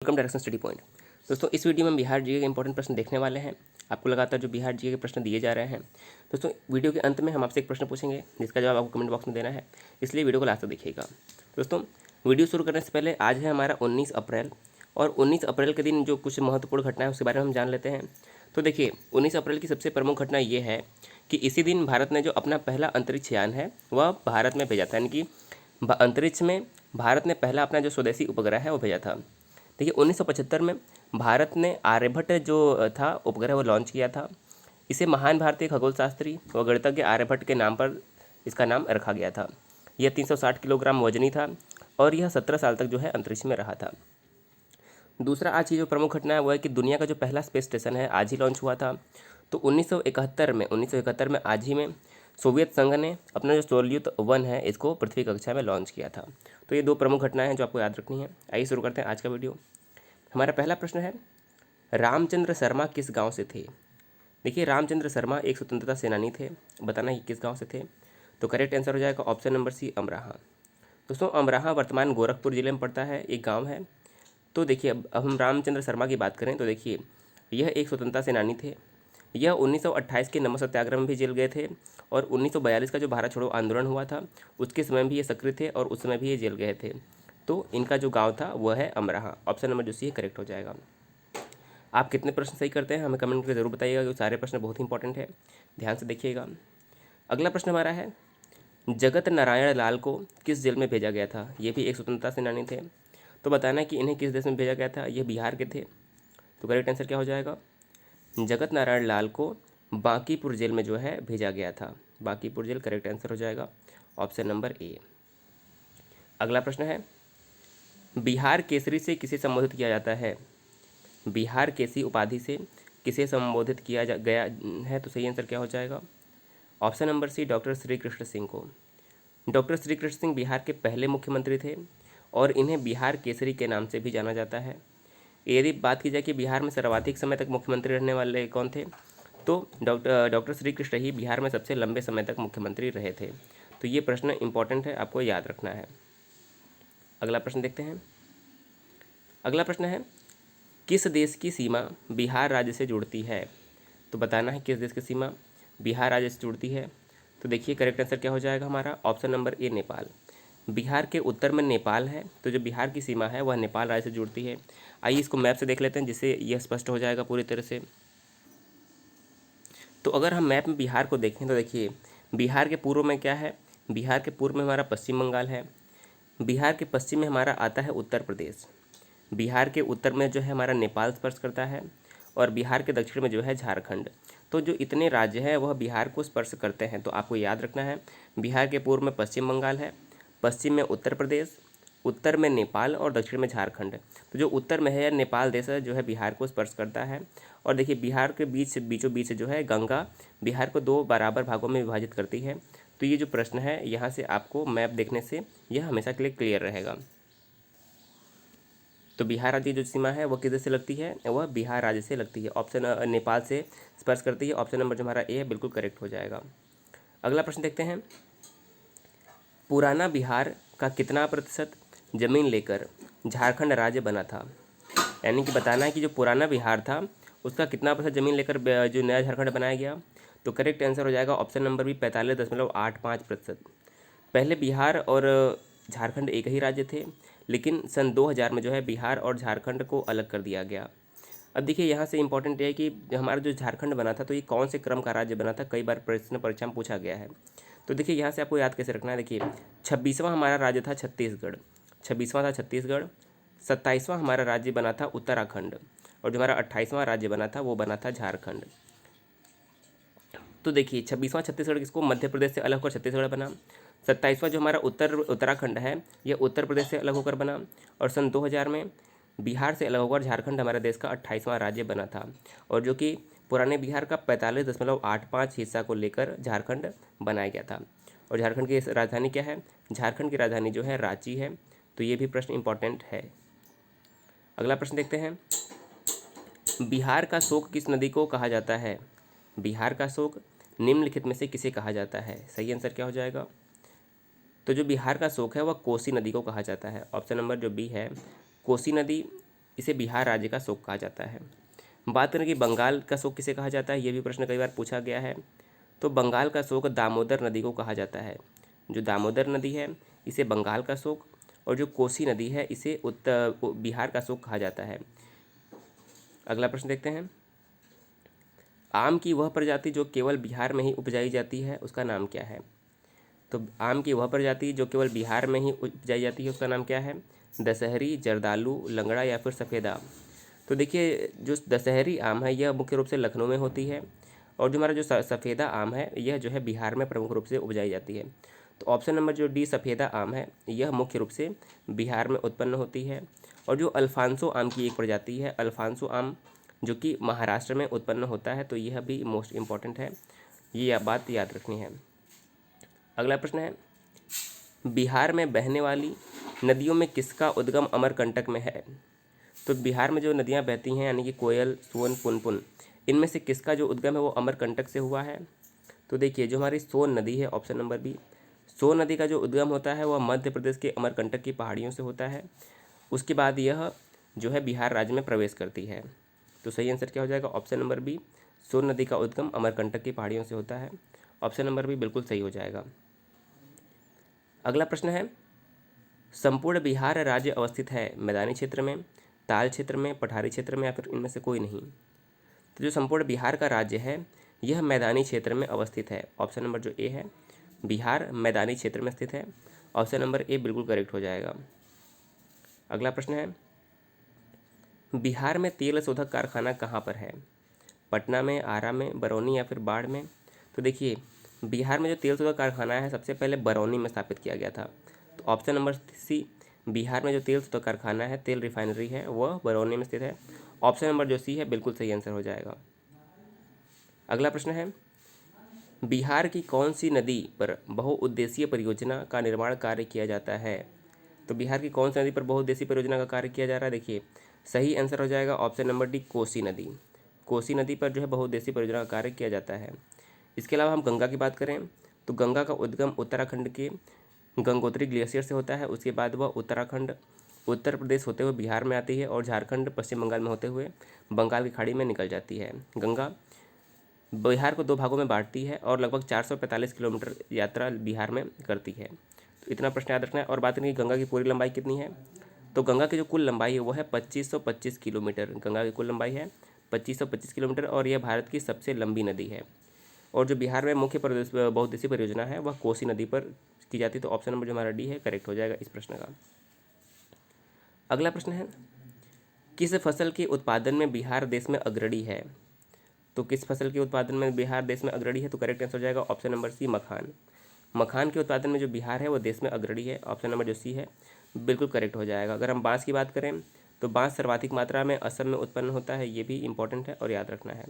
Welcome direction study point. दोस्तों इस video में बिहार जीके के इंपॉर्टेंट प्रश्न देखने वाले हैं। आपको लगातार जो बिहार जीके के प्रश्न दिए जा रहे हैं। दोस्तों वीडियो के अंत में हम आपसे एक प्रश्न पूछेंगे जिसका जवाब आपको कमेंट बॉक्स में देना है, इसलिए वीडियो को लास्ट तक देखिएगा। दोस्तों वीडियो शुरू करने से पहले आज है हमारा 19 अप्रैल, और 19 अप्रैल के दिन जो कुछ महत्वपूर्ण घटना है उसके बारे में हम जान लेते हैं। तो देखिए 19 अप्रैल की सबसे प्रमुख घटना ये है कि इसी दिन भारत ने जो अपना पहला अंतरिक्ष यान है वह भारत में भेजा था, यानी कि अंतरिक्ष में भारत ने पहला अपना जो स्वदेशी उपग्रह है वो भेजा था। देखिए 1975 में भारत ने आर्यभट्ट जो था उपग्रह वो लॉन्च किया था। इसे महान भारतीय खगोल शास्त्री व गणितज्ञ आर्यभट्ट के नाम पर इसका नाम रखा गया था। यह 360 किलोग्राम वजनी था और यह 17 साल तक जो है अंतरिक्ष में रहा था। दूसरा आज की जो प्रमुख घटना है वो है कि दुनिया का जो पहला स्पेस स्टेशन है आज ही लॉन्च हुआ था। तो 1971 में आज ही में सोवियत संघ ने अपना जो सोल्यूत 1 है इसको पृथ्वी कक्षा में लॉन्च किया था। तो ये दो प्रमुख घटनाएं हैं जो आपको याद रखनी है। आइए शुरू करते हैं आज का वीडियो। हमारा पहला प्रश्न है, रामचंद्र शर्मा किस गांव से थे? देखिए रामचंद्र शर्मा एक स्वतंत्रता सेनानी थे। बताना है किस गांव से थे। तो करेक्ट आंसर हो जाएगा ऑप्शन नंबर सी, अमराहा। दोस्तों अमराहा वर्तमान गोरखपुर जिले में पड़ता है, एक गाँव है। तो देखिए अब हम रामचंद्र शर्मा की बात करें तो देखिए यह एक स्वतंत्रता सेनानी थे। यह 1928 के नमक सत्याग्रह में भी जेल गए थे और 1942 का जो भारत छोड़ो आंदोलन हुआ था उसके समय भी ये सक्रिय थे और उस समय भी ये जेल गए थे। तो इनका जो गांव था वह है अमराहा। ऑप्शन नंबर जो सी है करेक्ट हो जाएगा। आप कितने प्रश्न सही करते हैं हमें कमेंट करके ज़रूर बताइएगा, क्योंकि सारे प्रश्न बहुत ही इंपॉर्टेंट है, ध्यान से देखिएगा। अगला प्रश्न हमारा है, जगत नारायण लाल को किस जेल में भेजा गया था? ये भी एक स्वतंत्रता सेनानी थे। तो बताना है कि इन्हें किस देश में भेजा गया था। ये बिहार के थे। तो करेक्ट आंसर क्या हो जाएगा? जगत नारायण लाल को बांकीपुर जेल में जो है भेजा गया था। बांकीपुर जेल करेक्ट आंसर हो जाएगा ऑप्शन नंबर ए। अगला प्रश्न है, बिहार केसरी से किसे संबोधित किया जाता है? बिहार केसरी उपाधि से किसे संबोधित किया गया है? तो सही आंसर क्या हो जाएगा? Option number C, doctor Shri Krishna Singh को। डॉक्टर श्री कृष्ण सिंह बिहार के पहले मुख्यमंत्री थे और इन्हें बिहार केसरी के नाम से भी जाना जाता है। यदि बात की जाए कि बिहार में सर्वाधिक समय तक मुख्यमंत्री रहने वाले कौन थे, तो डॉक्टर श्री कृष्ण ही बिहार में सबसे लंबे समय तक मुख्यमंत्री रहे थे। तो ये प्रश्न इंपॉर्टेंट है, आपको याद रखना है। अगला प्रश्न देखते हैं। अगला प्रश्न है, किस देश की सीमा बिहार राज्य से जुड़ती है? तो बताना है किस देश की सीमा बिहार राज्य से जुड़ती है। तो देखिए करेक्ट आंसर क्या हो जाएगा हमारा? Option number A, Nepal. Bihar के उत्तर में नेपाल है, तो जो बिहार की सीमा है वह नेपाल राज्य से जुड़ती है। आइए इसको मैप से देख लेते हैं जिससे यह स्पष्ट हो जाएगा पूरी तरह से। तो अगर हम मैप में बिहार को देखें तो देखिए बिहार के पूर्व में क्या है? बिहार के पूर्व में हमारा पश्चिम बंगाल है। बिहार के पश्चिम में हमारा आता है उत्तर प्रदेश। बिहार के उत्तर में जो है हमारा नेपाल स्पर्श करता है और बिहार के दक्षिण में जो है झारखंड। तो जो इतने राज्य हैं वह बिहार को स्पर्श करते हैं। तो आपको याद रखना है, बिहार के पूर्व में पश्चिम बंगाल है, पश्चिम में उत्तर प्रदेश, उत्तर में नेपाल और दक्षिण में झारखंड। तो जो उत्तर में है नेपाल देश है जो है बिहार को स्पर्श करता है। और देखिए बिहार के बीचों बीच जो है गंगा बिहार को दो बराबर भागों में विभाजित करती है। तो ये जो प्रश्न है यहाँ से आपको मैप देखने से यह हमेशा के लिए क्लियर रहेगा। तो बिहार राज्य जो सीमा है वह किधर से लगती है? वह बिहार राज्य से लगती है। ऑप्शन नेपाल से स्पर्श करती है। ऑप्शन नंबर जो हमारा ए है बिल्कुल करेक्ट हो जाएगा। अगला प्रश्न देखते हैं, पुराना बिहार का कितना प्रतिशत जमीन लेकर झारखंड राज्य बना था? यानी कि बताना है कि जो पुराना बिहार था उसका कितना प्रतिशत जमीन लेकर जो नया झारखंड बनाया गया। तो करेक्ट आंसर हो जाएगा ऑप्शन नंबर भी, 45.85%। पहले बिहार और झारखंड एक ही राज्य थे, लेकिन सन 2000 में जो है बिहार और झारखंड को अलग कर दिया गया। अब देखिए यहाँ से इंपॉर्टेंट है कि हमारा जो झारखंड बना था तो ये कौन से क्रम का राज्य बना था, कई बार प्रश्न परीक्षा में पूछा गया है। तो देखिए यहाँ से आपको याद कैसे रखना है। देखिए 26वां हमारा राज्य था छत्तीसगढ़, 26वां था छत्तीसगढ़। 27वां हमारा राज्य बना था उत्तराखंड और जो हमारा 28वां राज्य बना था वो बना था झारखंड। तो देखिए 26वां छत्तीसगढ़ किसको मध्य प्रदेश से अलग होकर छत्तीसगढ़ बना। 27वां जो हमारा उत्तराखंड है यह उत्तर प्रदेश से अलग होकर बना। और सन 2000 में बिहार से अलग होकर झारखंड हमारे देश का 28वां राज्य बना था, और जो कि पुराने बिहार का 45.85 हिस्सा को लेकर झारखंड बनाया गया था। और झारखंड की राजधानी क्या है? झारखंड की राजधानी जो है रांची है। तो ये भी प्रश्न इंपॉर्टेंट है। अगला प्रश्न देखते हैं, बिहार का शोक किस नदी को कहा जाता है? बिहार का शोक निम्नलिखित में से किसे कहा जाता है? सही आंसर क्या हो जाएगा? तो जो बिहार का शोक है वह कोसी नदी को कहा जाता है। ऑप्शन नंबर जो बी है कोसी नदी इसे बिहार राज्य का शोक कहा जाता है। बात करें कि बंगाल का शोक किसे कहा जाता है, ये भी प्रश्न कई बार पूछा गया है। तो बंगाल का शोक दामोदर नदी को कहा जाता है। जो दामोदर नदी है इसे बंगाल का शोक, और जो कोसी नदी है इसे बिहार का शोक कहा जाता है। अगला प्रश्न देखते हैं। आम की वह प्रजाति जो केवल बिहार में ही उपजाई जाती है उसका नाम क्या है। तो आम की वह प्रजाति जो केवल बिहार में ही उपजाई जाती है उसका नाम क्या है। दशहरी, जर्दालू, लंगड़ा या फिर सफ़ेदा। तो देखिए जो दशहरी आम है यह मुख्य रूप से लखनऊ में होती है, और जो हमारा जो सफ़ेदा आम है यह जो है बिहार में प्रमुख रूप से उपजाई जाती है। तो ऑप्शन नंबर जो डी सफ़ेदा आम है यह मुख्य रूप से बिहार में उत्पन्न होती है। और जो अल्फांसो आम की एक प्रजाति है, अल्फांसो आम, जो कि महाराष्ट्र में उत्पन्न होता है, तो यह भी मोस्ट इम्पॉर्टेंट है, ये बात याद रखनी है। अगला प्रश्न है, बिहार में बहने वाली नदियों में किसका उद्गम अमरकंटक में है। तो बिहार में जो नदियाँ बहती हैं यानी कि कोयल, सोन, पुनपुन, इनमें से किसका जो उद्गम है वो अमरकंटक से हुआ है। तो देखिए जो हमारी सोन नदी है, ऑप्शन नंबर बी, सोन नदी का जो उद्गम होता है वह मध्य प्रदेश के अमरकंटक की पहाड़ियों से होता है। उसके बाद यह जो है बिहार राज्य में प्रवेश करती है। तो सही आंसर क्या हो जाएगा, ऑप्शन नंबर बी, सोन नदी का उद्गम अमरकंटक की पहाड़ियों से होता है। ऑप्शन नंबर बी बिल्कुल सही हो जाएगा। अगला प्रश्न है, संपूर्ण बिहार राज्य अवस्थित है मैदानी क्षेत्र में, ताल क्षेत्र में, पठारी क्षेत्र में, या फिर इनमें से कोई नहीं। तो जो संपूर्ण बिहार का राज्य है यह मैदानी क्षेत्र में अवस्थित है। ऑप्शन नंबर जो ए है, बिहार मैदानी क्षेत्र में स्थित है। ऑप्शन नंबर ए बिल्कुल करेक्ट हो जाएगा। अगला प्रश्न है, बिहार में तेल शोधक कारखाना कहाँ पर है। पटना में, आरा में, बरौनी या फिर बाढ़ में। तो देखिए बिहार में जो तेल शोधक कारखाना है सबसे पहले बरौनी में स्थापित किया गया था। तो ऑप्शन नंबर सी, बिहार में जो तेल शोधक कारखाना है, तेल रिफाइनरी है, वह बरौनी में स्थित है। ऑप्शन नंबर जो सी है बिल्कुल सही आंसर हो जाएगा। अगला प्रश्न है, बिहार की कौन सी नदी पर बहुउद्देशीय परियोजना का निर्माण कार्य किया जाता है। तो बिहार की कौन सी नदी पर बहुउद्देशीय परियोजना का कार्य किया जा रहा है। देखिए सही आंसर हो जाएगा ऑप्शन नंबर डी, कोसी नदी। कोसी नदी पर जो है बहुउद्देशीय परियोजना का कार्य किया जाता है। इसके अलावा हम गंगा की बात करें तो गंगा का उद्गम उत्तराखंड के गंगोत्री ग्लेशियर से होता है। उसके बाद वह उत्तराखंड, उत्तर प्रदेश होते हुए बिहार में आती है, और झारखंड, पश्चिम बंगाल में होते हुए बंगाल की खाड़ी में निकल जाती है। गंगा बिहार को दो भागों में बांटती है और लगभग 445 किलोमीटर यात्रा बिहार में करती है। तो इतना प्रश्न याद रखना है। और बात करें कि गंगा की पूरी लंबाई कितनी है, तो गंगा की जो कुल लंबाई है वो है 2525 किलोमीटर। गंगा की कुल लंबाई है 2525 किलोमीटर, और यह भारत की सबसे लंबी नदी है। और जो बिहार में मुख्य बहुउद्देशीय परियोजना है वह कोसी नदी पर की जाती है। तो ऑप्शन नंबर जो हमारा डी है करेक्ट हो जाएगा इस प्रश्न का। अगला प्रश्न है, किस फसल के उत्पादन में बिहार देश में अग्रणी है। तो किस फसल के उत्पादन में बिहार देश में अग्रणी है, तो करेक्ट आंसर हो जाएगा ऑप्शन नंबर सी, मखान। मखान के उत्पादन में जो बिहार है वो देश में अग्रणी है। ऑप्शन नंबर जो सी है बिल्कुल करेक्ट हो जाएगा। अगर हम बांस की बात करें तो बांस सर्वाधिक मात्रा में असम में उत्पन्न होता है, ये भी इंपॉर्टेंट है और याद रखना है।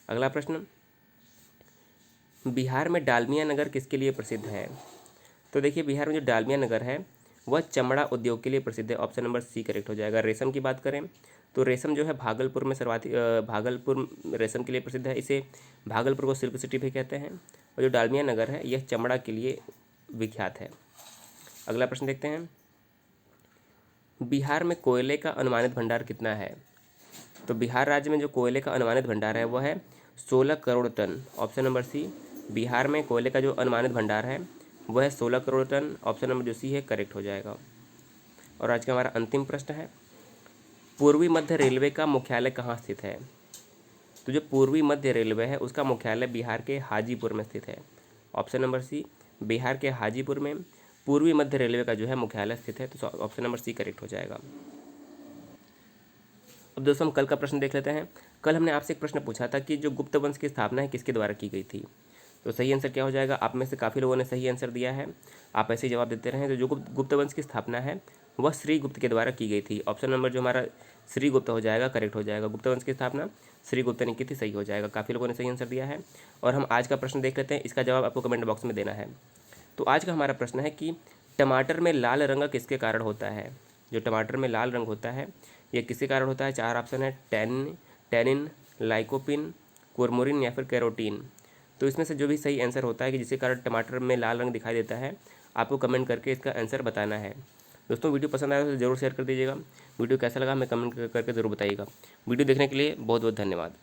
अगला प्रश्न, बिहार में डालमिया नगर किसके लिए प्रसिद्ध है। तो देखिए बिहार में जो डालमिया नगर है वह चमड़ा उद्योग के लिए प्रसिद्ध है। ऑप्शन नंबर सी करेक्ट हो जाएगा। रेशम की बात करें तो रेशम जो है भागलपुर में भागलपुर रेशम के लिए प्रसिद्ध है। इसे भागलपुर को सिल्क सिटी भी कहते हैं। और जो डालमिया नगर है यह चमड़ा के लिए विख्यात है। अगला प्रश्न देखते हैं, बिहार में कोयले का अनुमानित भंडार कितना है। तो बिहार राज्य में जो कोयले का अनुमानित भंडार है वह है 16 crore ton. Option number C, Bihar में कोयले का जो अनुमानित भंडार है वह है 16 करोड़ टन। ऑप्शन नंबर जो सी है करेक्ट हो जाएगा। और आज का हमारा अंतिम प्रश्न है, पूर्वी मध्य रेलवे का मुख्यालय कहाँ स्थित है। तो जो पूर्वी मध्य रेलवे है उसका मुख्यालय बिहार के हाजीपुर में स्थित है। ऑप्शन नंबर सी, बिहार के हाजीपुर में पूर्वी मध्य रेलवे का जो है मुख्यालय स्थित है। तो ऑप्शन नंबर सी करेक्ट हो जाएगा। अब दोस्तों हम कल का प्रश्न देख लेते हैं। कल हमने आपसे एक प्रश्न पूछा था कि जो गुप्त वंश की स्थापना है किसके द्वारा की गई थी। तो सही आंसर क्या हो जाएगा, आप में से काफ़ी लोगों ने सही आंसर दिया है, आप ऐसे ही जवाब देते रहें। तो जो गुप्त वंश की स्थापना है वह श्रीगुप्त के द्वारा की गई थी। ऑप्शन नंबर जो हमारा श्रीगुप्त हो जाएगा करेक्ट हो जाएगा। गुप्त वंश की स्थापना श्रीगुप्त ने की थी, सही हो जाएगा। काफ़ी लोगों ने सही आंसर दिया है। और हम आज का प्रश्न देख लेते हैं, इसका जवाब आपको कमेंट बॉक्स में देना है। तो आज का हमारा प्रश्न है कि टमाटर में लाल रंग किसके कारण होता है। जो टमाटर में लाल रंग होता है यह किसके कारण होता है। चार ऑप्शन है, टैनिन, लाइकोपिन, कुरमुरिन या फिर कैरोटीन। तो इसमें से जो भी सही आंसर होता है कि जिसके कारण टमाटर में लाल रंग दिखाई देता है, आपको कमेंट करके इसका आंसर बताना है। दोस्तों वीडियो पसंद आया तो जरूर शेयर कर दीजिएगा। वीडियो कैसा लगा हमें कमेंट करके जरूर बताइएगा। वीडियो देखने के लिए बहुत बहुत धन्यवाद।